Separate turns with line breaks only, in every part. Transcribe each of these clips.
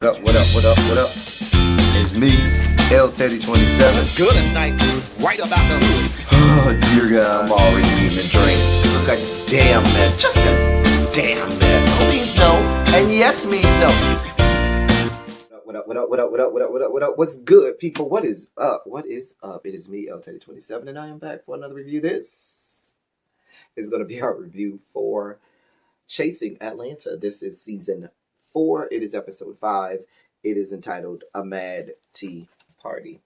What up, what up, what up, what up? It's me, L Teddy 27.
Good as night, right about the hood.
Oh, dear God, I'm already eating a drink. Look a damn mess, just a damn mess. No means no, and yes means no. What up, what up, what up, what up, what up, what up, what up? What's good, people? What is up? What is up? It is me, L Teddy 27, and I am back for another review. This is going to be our review for Chasing Atlanta. This is season 4. It is episode 5. It is entitled A Mad Tea Party.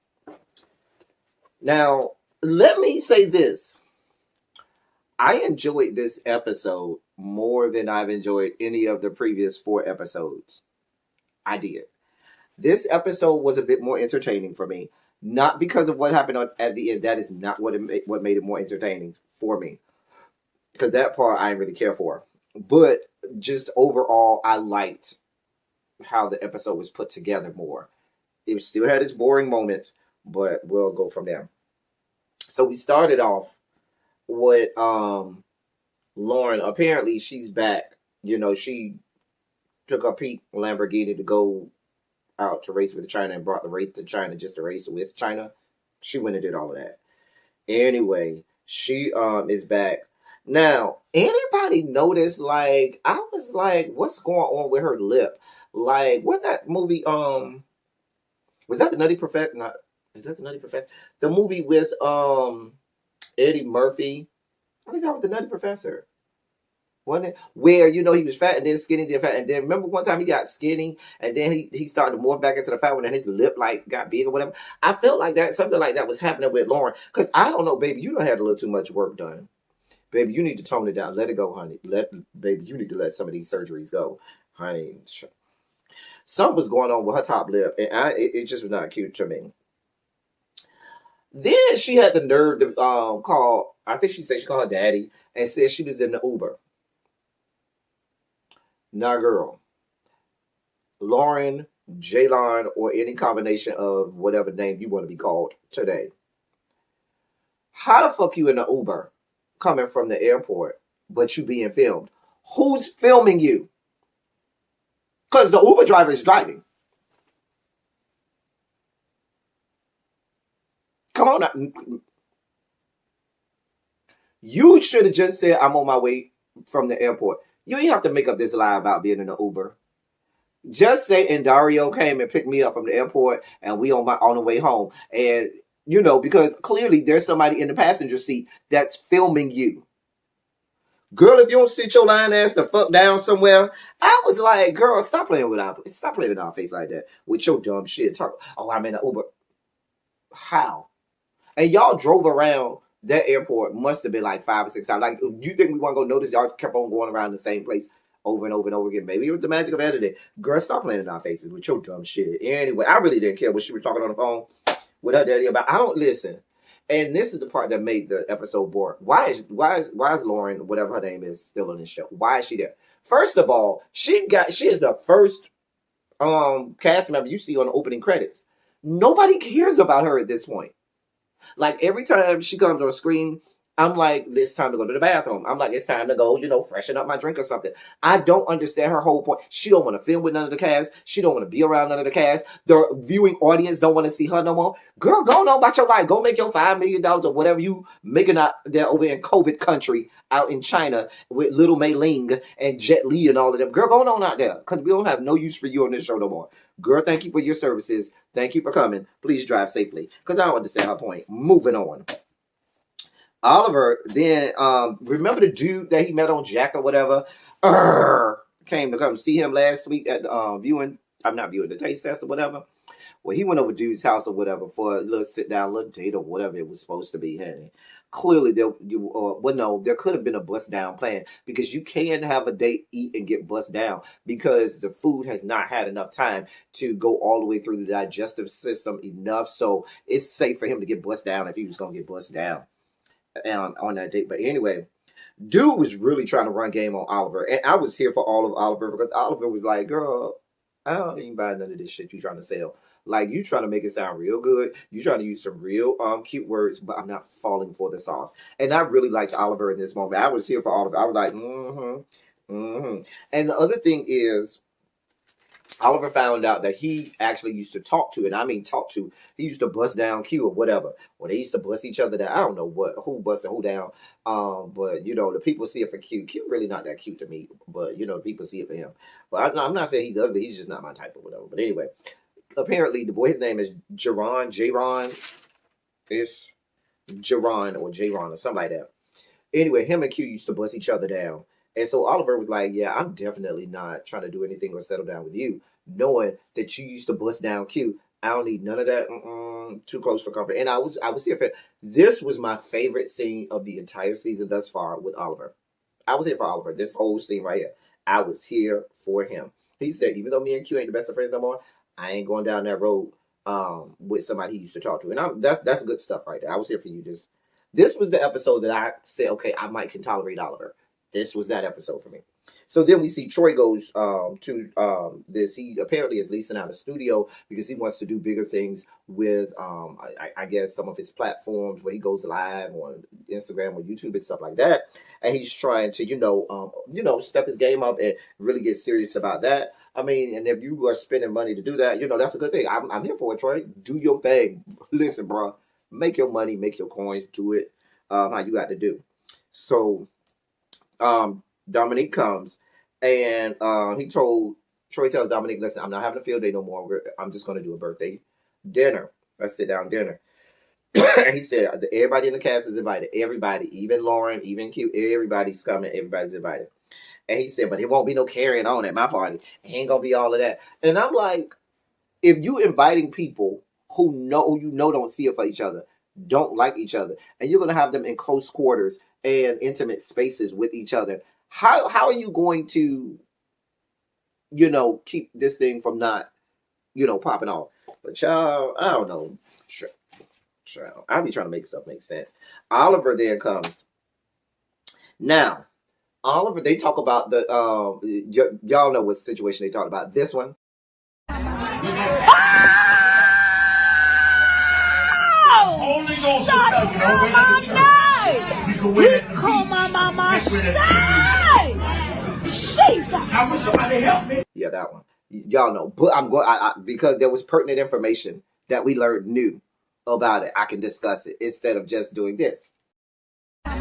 Now, let me say this. I enjoyed this episode more than I've enjoyed any of the previous 4 episodes. I did. This episode was a bit more entertaining for me. Not because of what happened at the end. That is not what made it more entertaining for me. Because that part I didn't really care for. But just overall, I liked how the episode was put together more. It still had its boring moments, but we'll go from there. So we started off with Lauren. Apparently she's back. You know, she took a Pete Lamborghini to go out to race with China and brought the race to China just to race with China. She went and did all of that. Anyway, she is back. Now, anybody notice, like, I was like, what's going on with her lip? Like, what that movie, was that the Nutty Professor? Not, is that the Nutty Professor? The movie with, Eddie Murphy. I think that was the Nutty Professor. Wasn't it? Where, you know, he was fat and then skinny, then fat. And then remember one time he got skinny and then he started to morph back into the fat one and his lip, like, got big or whatever. I felt like that, something like that was happening with Lauren. Because I don't know, baby, you done had a little too much work done. Baby, you need to tone it down. Let it go, honey. Baby, you need to let some of these surgeries go, honey. Something was going on with her top lip, and it just was not cute to me. Then she had the nerve to call. I think she said she called her daddy and said she was in the Uber. Now, girl, Lauren, Jaylon, or any combination of whatever name you want to be called today. How the fuck you in the Uber coming from the airport, but you being filmed? Who's filming you? Because the Uber driver is driving. Come on now. You should have just said, I'm on my way from the airport. You ain't have to make up this lie about being in the Uber. Just say, and Dario came and picked me up from the airport, and we on the way home. And, you know, because clearly there's somebody in the passenger seat that's filming you. Girl, if you don't sit your lying ass the fuck down somewhere, I was like, girl, stop playing with our face like that with your dumb shit. Talk, oh, I'm in an Uber. How? And y'all drove around that airport, must have been like 5 or 6 times. Like, you think we want to go notice y'all kept on going around the same place over and over and over again? Maybe it was the magic of editing. Girl, stop playing in our faces with your dumb shit. Anyway, I really didn't care what she was talking on the phone with her daddy about. I don't listen. And this is the part that made the episode boring. Why is Lauren, whatever her name is, still on this show? Why is she there? First of all, she is the first cast member you see on the opening credits. Nobody cares about her at this point. Like, every time she comes on screen, I'm like, it's time to go to the bathroom. I'm like, it's time to go, you know, freshen up my drink or something. I don't understand her whole point. She don't want to film with none of the cast. She don't want to be around none of the cast. The viewing audience don't want to see her no more. Girl, go on about your life. Go make your $5 million or whatever you making out there over in COVID country out in China with Little Mei Ling and Jet Li and all of them. Girl, go on out there, because we don't have no use for you on this show no more. Girl, thank you for your services. Thank you for coming. Please drive safely, because I don't understand her point. Moving on. Oliver then, remember the dude that he met on Jack or whatever? Came to come see him last week at the taste test or whatever. Well, he went over dude's house or whatever for a little sit down, little date or whatever it was supposed to be, honey. Clearly, there could have been a bust down plan, because you can have a date, eat, and get bust down, because the food has not had enough time to go all the way through the digestive system enough. So it's safe for him to get bust down if he was going to get bust down on that date. But anyway, dude was really trying to run game on Oliver, and I was here for all of Oliver, because Oliver was like, girl, I don't even buy none of this shit you trying to sell. Like, you trying to make it sound real good. You trying to use some real cute words, but I'm not falling for the sauce. And I really liked Oliver in this moment. I was here for Oliver. I was like, And the other thing is, Oliver found out that he actually used to talk to, and I mean talk to, he used to bust down Q or whatever. Or they used to bust each other down. I don't know who busted who down. But the people see it for Q. Q really not that cute to me, but the people see it for him. But I'm not saying he's ugly. He's just not my type or whatever. But anyway, apparently the boy, his name is Jaron. It's Jaron or Jaron or something like that. Anyway, him and Q used to bust each other down. And so Oliver was like, yeah, I'm definitely not trying to do anything or settle down with you, knowing that you used to bust down Q. I don't need none of that. Too close for comfort. And I was here for it. This was my favorite scene of the entire season thus far with Oliver. I was here for Oliver. This whole scene right here. I was here for him. He said, even though me and Q ain't the best of friends no more, I ain't going down that road with somebody he used to talk to. And that's good stuff right there. I was here for you. This was the episode that I said, okay, I might can tolerate Oliver. This was that episode for me. So then we see Troy goes to this. He apparently is leasing out a studio because he wants to do bigger things with, I guess, some of his platforms where he goes live on Instagram or YouTube and stuff like that. And he's trying to, step his game up and really get serious about that. I mean, and if you are spending money to do that, that's a good thing. I'm here for it, Troy. Do your thing. Listen, bro. Make your money, make your coins, do it how you got to do. So Dominique comes and Troy tells Dominique, listen, I'm not having a field day no more. I'm just going to do a birthday dinner. Let's sit down dinner. And he said, everybody in the cast is invited. Everybody, even Lauren, even Q, everybody's coming. Everybody's invited. And he said, but it won't be no carrying on at my party. It ain't going to be all of that. And I'm like, if you inviting people who don't see it for each other, don't like each other, and you're going to have them in close quarters and intimate spaces with each other, how are you going to keep this thing from not popping off? But y'all, I don't know. I'll be trying to make stuff make sense. Oliver then comes. Now Oliver, they talk about the y'all know what situation they talk about. This one.
Holy Ghost will tell you, don't wait at the church. You can win it. Come on, mama. Jesus. I wish somebody help me.
Yeah, that one. Y'all know. But I'm going because there was pertinent information that we learned new about it. I can discuss it instead of just doing this.
Holy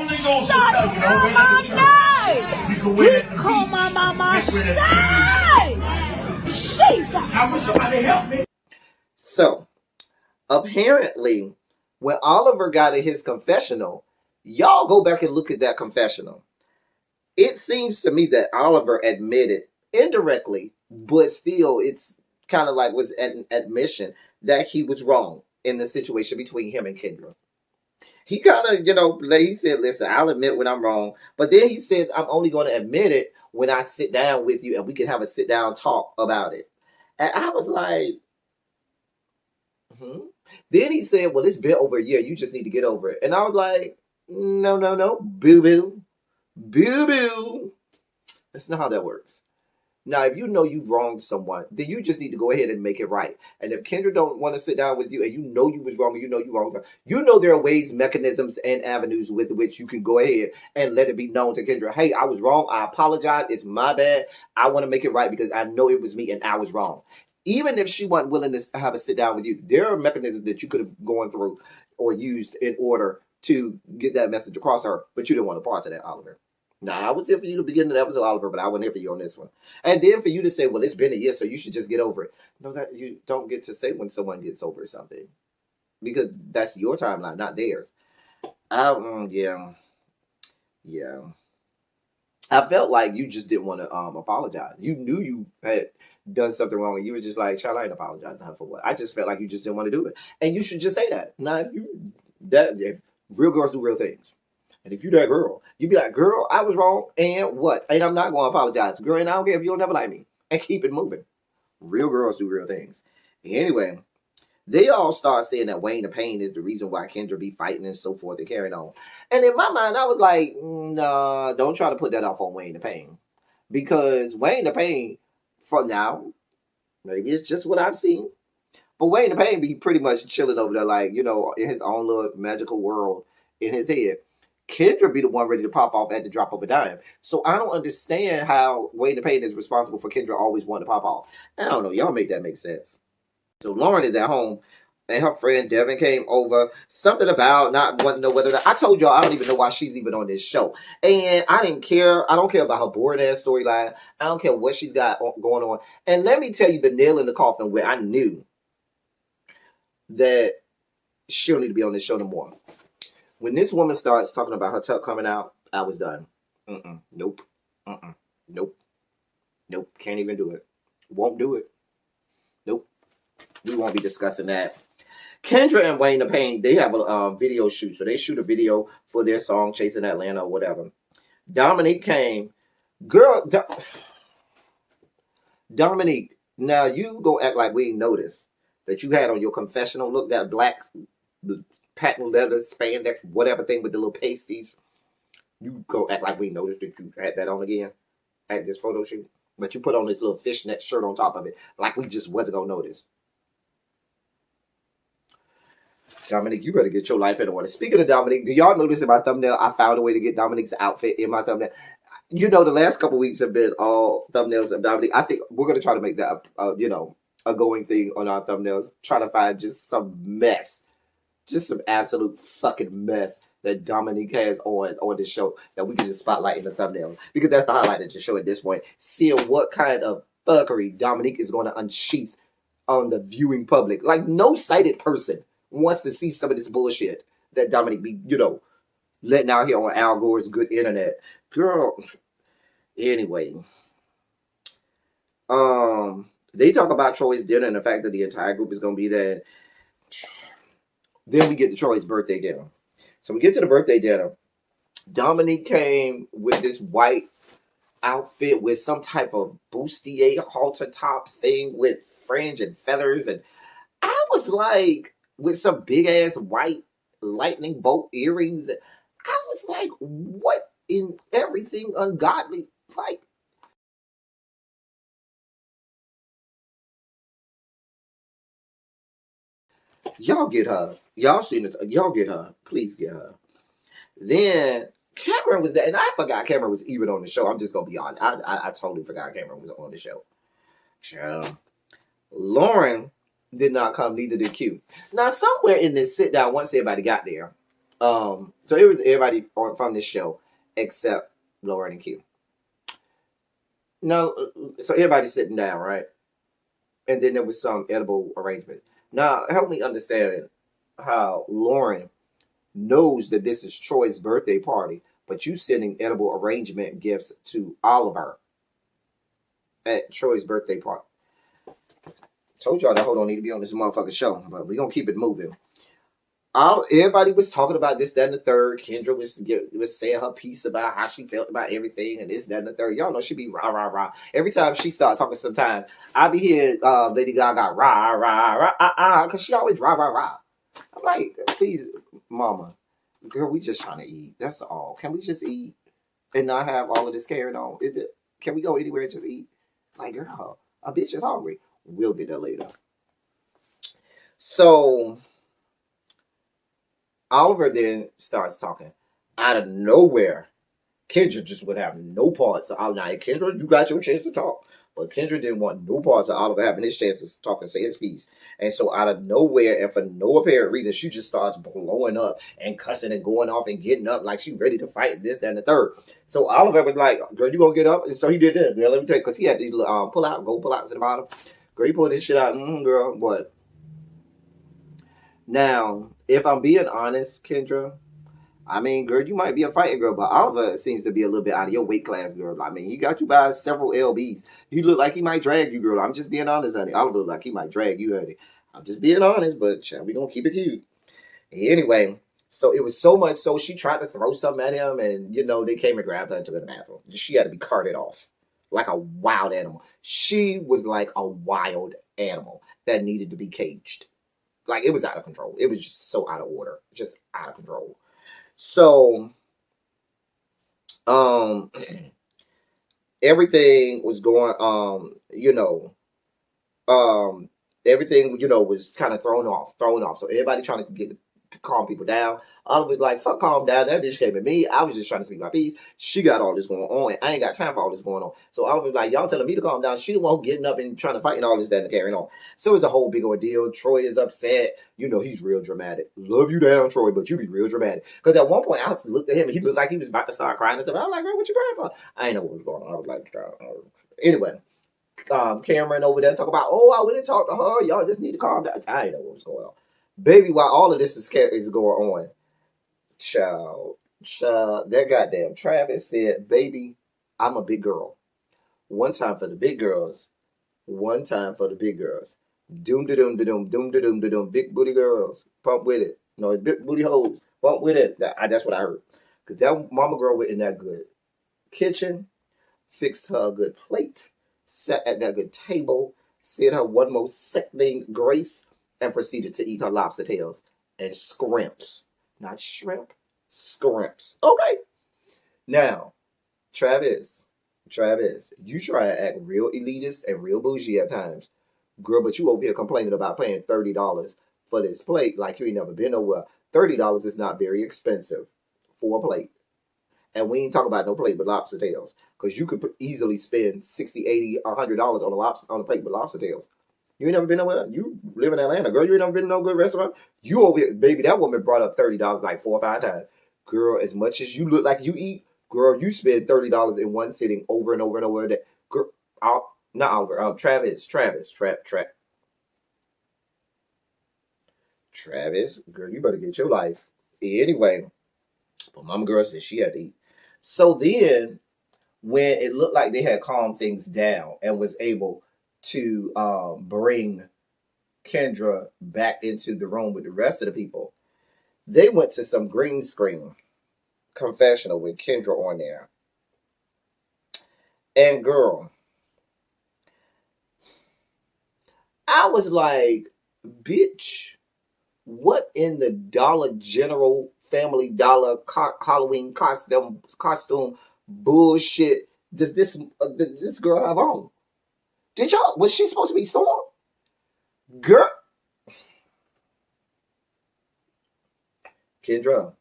Ghost will tell you, don't wait at the church. You can win it. Come on, mama. Jesus. I wish somebody help me.
So, apparently, when Oliver got in his confessional, y'all go back and look at that confessional. It seems to me that Oliver admitted indirectly, but still, it's kind of like was an admission that he was wrong in the situation between him and Kendra. He kind of, he said, listen, I'll admit when I'm wrong. But then he says, I'm only going to admit it when I sit down with you and we can have a sit down talk about it. And I was like, Then he said, well, it's been over a year. You just need to get over it. And I was like, no. Boo-boo. Boo-boo. That's not how that works. Now, if you know you've wronged someone, then you just need to go ahead and make it right. And if Kendra don't want to sit down with you and you know you was wrong and you know you wronged her, there are ways, mechanisms, and avenues with which you can go ahead and let it be known to Kendra, hey, I was wrong. I apologize. It's my bad. I want to make it right because I know it was me and I was wrong. Even if she wasn't willing to have a sit down with you, there are mechanisms that you could have gone through or used in order to get that message across her, but you didn't want to part of that, Oliver. Now, I was here for you to begin the episode, Oliver, but I wasn't here for you on this one. And then for you to say, well, it's been a year, so you should just get over it. No, that you don't get to say when someone gets over something. Because that's your timeline, not theirs. Yeah. I felt like you just didn't want to apologize. You knew you had done something wrong, and you were just like, child, I ain't apologizing for what. I just felt like you just didn't want to do it. And you should just say that. Now, if real girls do real things. And if you that girl, you be like, girl, I was wrong, and what? And I'm not going to apologize. Girl, and I don't care if you'll never like me. And keep it moving. Real girls do real things. Anyway, they all start saying that Wayne the Pain is the reason why Kendra be fighting and so forth and carrying on. And in my mind, I was like, nah, don't try to put that off on Wayne the Pain. Because Wayne the Pain, for now, maybe it's just what I've seen, but Wayne the Pain be pretty much chilling over there like, in his own little magical world in his head. Kendra be the one ready to pop off at the drop of a dime. So I don't understand how Wayne the Pain is responsible for Kendra always wanting to pop off. I don't know. Y'all make that make sense. So Lauren is at home, and her friend Devin came over. Something about not wanting to know whether I told y'all I don't even know why she's even on this show. And I didn't care. I don't care about her boring ass storyline. I don't care what she's got going on. And let me tell you the nail in the coffin where I knew that she don't need to be on this show no more. When this woman starts talking about her tuck coming out, I was done. Nope. Nope. Nope. Can't even do it. Won't do it. Nope. We won't be discussing that. Kendra and Wayne the Pain, they have a video shoot. So they shoot a video for their song, Chasing Atlanta or whatever. Dominique came. Girl, Dominique, now you go act like we ain't noticed that you had on your confessional look, that black patent leather spandex, whatever thing with the little pasties. You go act like we noticed that you had that on again at this photo shoot. But you put on this little fishnet shirt on top of it, like we just wasn't going to notice. Dominique, you better get your life in order. Speaking of Dominique, do y'all notice in my thumbnail, I found a way to get Dominique's outfit in my thumbnail? You know, the last couple weeks have been all thumbnails of Dominique. I think we're going to try to make that, a going thing on our thumbnails. Try to find just some mess. Just some absolute fucking mess that Dominique has on this show that we can just spotlight in the thumbnail. Because that's the highlight of the show at this point. Seeing what kind of fuckery Dominique is going to unsheath on the viewing public. Like, no sighted person wants to see some of this bullshit that Dominique be, letting out here on Al Gore's good internet. Girl, anyway. They talk about Troy's dinner and the fact that the entire group is going to be there. Then we get to Troy's birthday dinner. So we get to the birthday dinner. Dominique came with this white outfit with some type of bustier halter top thing with fringe and feathers. And I was like, with some big ass white lightning bolt earrings. I was like, what in everything ungodly? Like, y'all get her. Y'all seen it. Y'all get her. Please get her. Then Cameron was there, and I forgot Cameron was even on the show. I'm just gonna be honest. I totally forgot Cameron was on the show. Lauren did not come, neither did Q. Now, somewhere in this sit down, once everybody got there, so it was everybody from this show except Lauren and Q. Now, so everybody's sitting down, right? And then there was some edible arrangement. Now, help me understand how Lauren knows that this is Troy's birthday party, but you sending edible arrangement gifts to Oliver at Troy's birthday party. Told y'all that hold on need to be on this motherfucking show, but we're gonna keep it moving. Everybody was talking about this, that, and the third. Kendra was saying her piece about how she felt about everything and this, that, and the third. Y'all know she be rah, rah, rah. Every time she start talking sometimes, I be hearing Lady Gaga rah, rah, rah, because she always rah, rah, rah. I'm like, please, mama, girl, we just trying to eat. That's all. Can we just eat and not have all of this carried on? Can we go anywhere and just eat? Like, girl, a bitch is hungry. We'll get there later. So Oliver then starts talking out of nowhere. Kendra just would have no parts. So now, Kendra, you got your chance to talk. But Kendra didn't want no parts of Oliver having his chances to talk and say his piece. And so out of nowhere and for no apparent reason, she just starts blowing up and cussing and going off and getting up like she ready to fight this, that, and the third. So Oliver was like, girl, you gonna get up? And so he did that. Girl, let me tell you, because he had these pull outs to the bottom. Girl, he pulled this shit out. Girl, what? Now, if I'm being honest, Kendra, I mean, girl, you might be a fighting girl, but Oliver seems to be a little bit out of your weight class, girl. I mean, he got you by several LBs. You look like he might drag you, girl. I'm just being honest, honey. Oliver look like he might drag you, honey. I'm just being honest, but we gonna keep it cute. Anyway, so it was so much so she tried to throw something at him, and, they came and grabbed her and took her to the bathroom. She had to be carted off like a wild animal. She was like a wild animal that needed to be caged. Like, it was out of control. It was just so out of order. Just out of control. So, everything was going, everything, was kind of thrown off. So everybody trying to calm people down. Oliver was like, fuck calm down. That bitch came at me. I was just trying to speak my piece. She got all this going on, and I ain't got time for all this going on. So Oliver was like, y'all telling me to calm down. She the one getting up and trying to fight and all this, that, and carrying on. So it's a whole big ordeal. Troy is upset. You know, he's real dramatic. Love you down, Troy, but you be real dramatic. Because at one point, I looked at him, and he looked like he was about to start crying and stuff. I was like, girl, what you crying for? I ain't know what was going on. I was like, anyway. Cameron over there talk about, oh, I went and talked to her. Y'all just need to calm down. I ain't know what was going on. Baby, while all of this is going on, child, that goddamn Travis said, baby, I'm a big girl. One time for the big girls. One time for the big girls. Doom da doom da doom, doom da doom da doom. Big booty girls. Pump with it. No, big booty hoes. Pump with it. That's what I heard. Because that mama girl went in that good kitchen, fixed her a good plate, sat at that good table, said her one more sickening grace, and proceeded to eat her lobster tails and scrimps. Not shrimp, scrimps. Okay. Now, Travis, you try to act real elitist and real bougie at times. Girl, but you over here complaining about paying $30 for this plate like you ain't never been nowhere. $30 is not very expensive for a plate. And we ain't talking about no plate with lobster tails. Because you could easily spend $60, $80, $100 on a plate with lobster tails. You ain't never been nowhere. You live in Atlanta, girl. You ain't never been to no good restaurant. You over here, baby, that woman brought up $30 like 4 or 5 times. Girl, as much as you look like you eat, girl, you spend $30 in one sitting over and over and over. That girl, not Oliver, Travis, girl, you better get your life. Anyway, but mama girl said she had to eat. So then, when it looked like they had calmed things down and was able to bring Kendra back into the room with the rest of the people, they went to some green screen confessional with Kendra on there. And girl, I was like, bitch, what in the Dollar General Family Dollar Halloween costume bullshit does this girl have on? Was she supposed to be Storm? Girl. Kendra.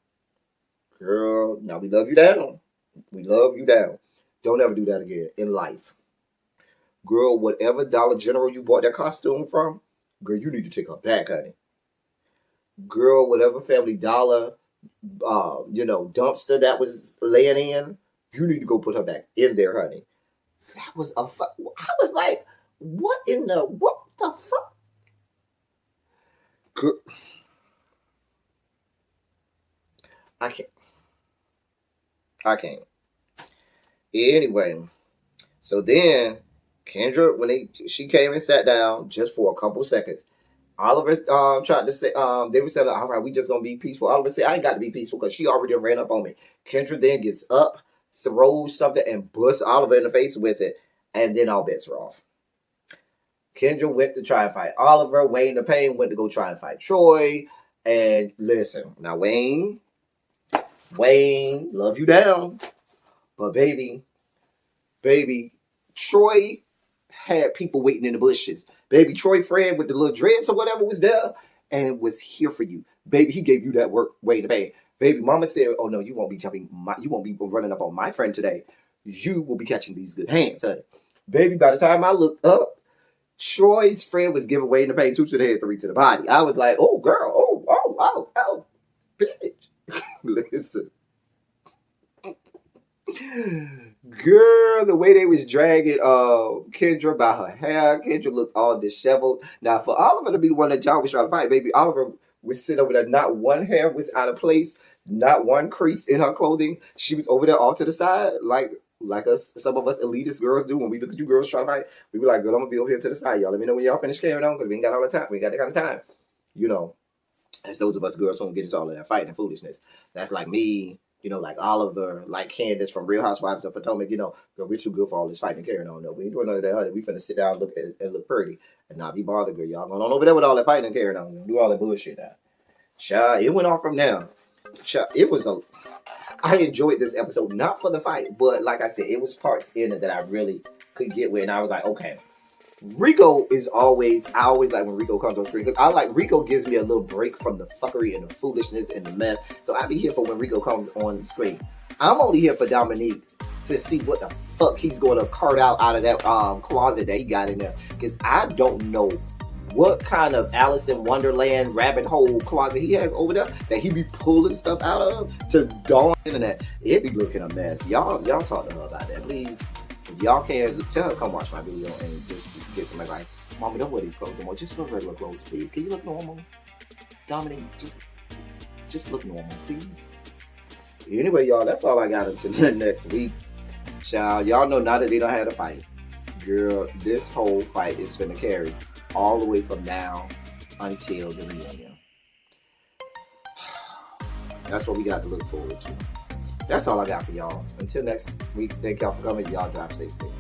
Girl, now we love you down. We love you down. Don't ever do that again in life. Girl, whatever Dollar General you bought that costume from, girl, you need to take her back, honey. Girl, whatever Family Dollar, dumpster that was laying in, you need to go put her back in there, honey. That was I was like, what the fuck? Girl, I can't. Anyway, so then Kendra, when she came and sat down just for a couple seconds, Oliver tried to say, they were saying, all right, we just gonna be peaceful. Oliver said, I ain't got to be peaceful because she already ran up on me. Kendra then gets up, throws something, and busts Oliver in the face with it, and then all bets were off. Kendra went to try and fight Oliver. Wayne the Pain went to go try and fight Troy. And listen, now Wayne, love you down. But baby, Troy had people waiting in the bushes. Baby, Troy friend with the little dreads or whatever was there and was here for you. Baby, he gave you that work way to pay. Baby, mama said, oh no, you won't be running up on my friend today. You will be catching these good hands, honey. Baby, by the time I looked up, Troy's friend was giving way in the pain, 2 to the head, 3 to the body. I was like, oh girl, oh, bitch. Listen. Girl, the way they was dragging Kendra by her hair, Kendra looked all disheveled. Now, for Oliver to be the one that y'all was trying to fight, baby, Oliver was sitting over there. Not one hair was out of place, not one crease in her clothing. She was over there off to the side, like some of us elitist girls do when we look at you girls trying to fight. We be like, girl, I'm gonna be over here to the side. Y'all let me know when y'all finish carrying on because we ain't got all the time. We ain't got that kind of time. You know, as those of us girls who don't get into all of that fighting and foolishness. That's like me. You know, like Oliver, like Candace from Real Housewives of Potomac, girl, we're too good for all this fighting and carrying on. No, we ain't doing none of that, honey. We finna sit down and look pretty and not be bothered, girl. Y'all going on over there with all that fighting and carrying on. Do all that bullshit now. Child, it went on from there. Child, I enjoyed this episode, not for the fight, but like I said, it was parts in it that I really could get with, and I was like, okay, Rico is always, I always like when Rico comes on screen because I like Rico gives me a little break from the fuckery and the foolishness and the mess. So I be here for when Rico comes on screen. I'm only here for Dominique to see what the fuck he's going to cart out of that closet that he got in there, because I don't know what kind of Alice in Wonderland rabbit hole closet he has over there that he be pulling stuff out of to dawn internet. It be looking a mess. Y'all talk to her about that, please. If y'all can, tell her come watch my video and just get some advice. Mommy, don't wear these clothes anymore. Just wear regular clothes, please. Can you look normal? Dominique, just look normal, please. Anyway, y'all, that's all I got until the next week. Child, y'all know now that they don't have to fight. Girl, this whole fight is finna carry all the way from now until the reunion. That's what we got to look forward to. That's all I got for y'all. Until next week, thank y'all for coming. Y'all drive safely.